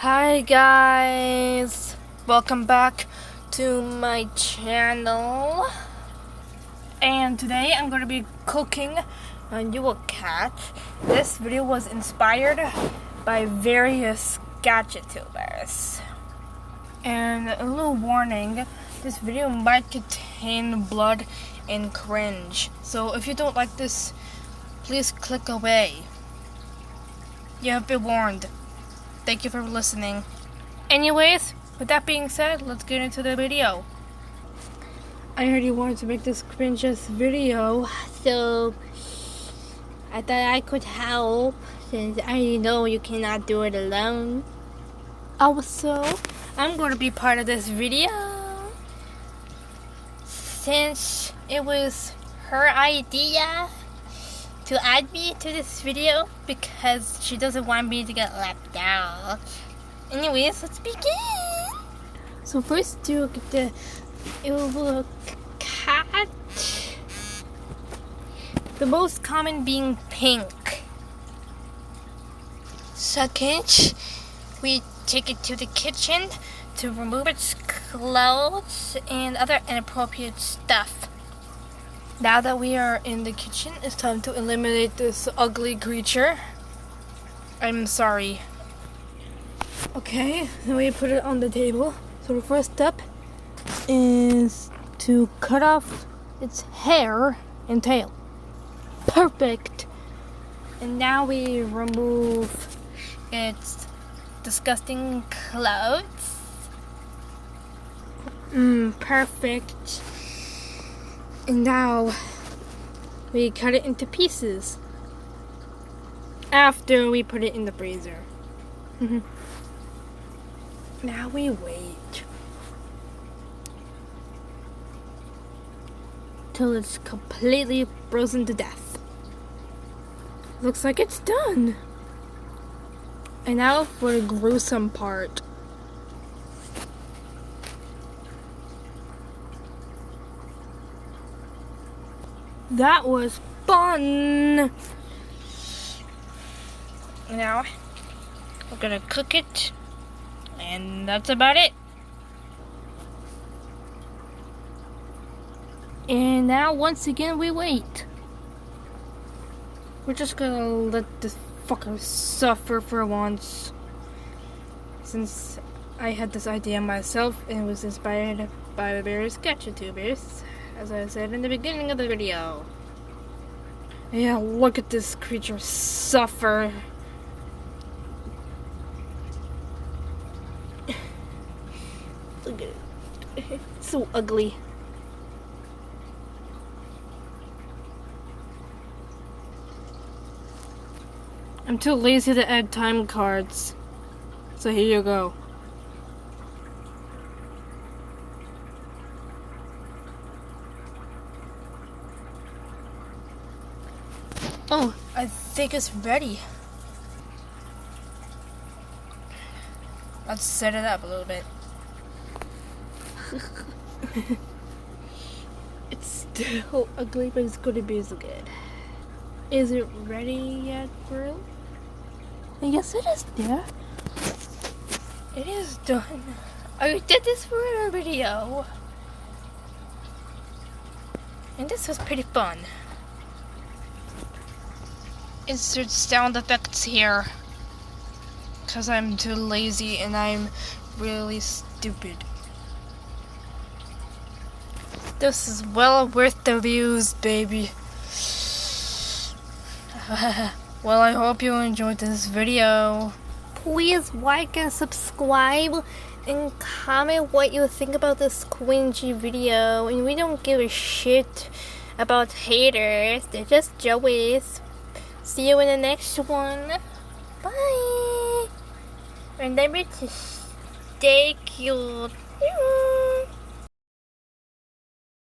Hi guys, welcome back to my channel, and today I'm going to be cooking a new cat. This video was inspired by various gadget tubers, and a little warning, this video might contain blood and cringe, so if you don't like this, please click away. You have been warned. Thank you for listening. Anyways, with that being said, let's get into the video. I already wanted to make this cringeous video, so I thought I could help since I know you cannot do it alone. Also, I'm going to be part of this video since it was her idea to add me to this video because she doesn't want me to get left out. Anyways, let's begin. So first you get the little cat. The most common being pink. Second, we take it to the kitchen to remove its clothes and other inappropriate stuff. Now that we are in the kitchen, it's time to eliminate this ugly creature. I'm sorry. Okay, then we put it on the table. So the first step is to cut off its hair and tail. Perfect! And now we remove its disgusting clothes. Perfect. And now we cut it into pieces after we put it in the freezer. Now we wait till it's completely frozen to death. Looks like it's done. And now for the gruesome part. That was fun! Now, we're gonna cook it, and that's about it. And now, once again, we wait. We're just gonna let this fucker suffer for once. Since I had this idea myself, and it was inspired by the various gadget tubers, as I said in the beginning of the video. Yeah, look at this creature suffer. Look at it. It's so ugly. I'm too lazy to add time cards. So here you go. Oh, I think it's ready. Let's set it up a little bit. It's still ugly, but it's gonna be so good. Is it ready yet, bro? Yes, it is, dear. It is done. I did this for a video. And this was pretty fun. Insert sound effects here, cause I'm too lazy and I'm really stupid. This is well worth the views, baby. Well, I hope you enjoyed this video. Please like and subscribe and comment what you think about this cringy video. And we don't give a shit about haters, they're just Joey's. See you in the next one. Bye. Remember to stay cute.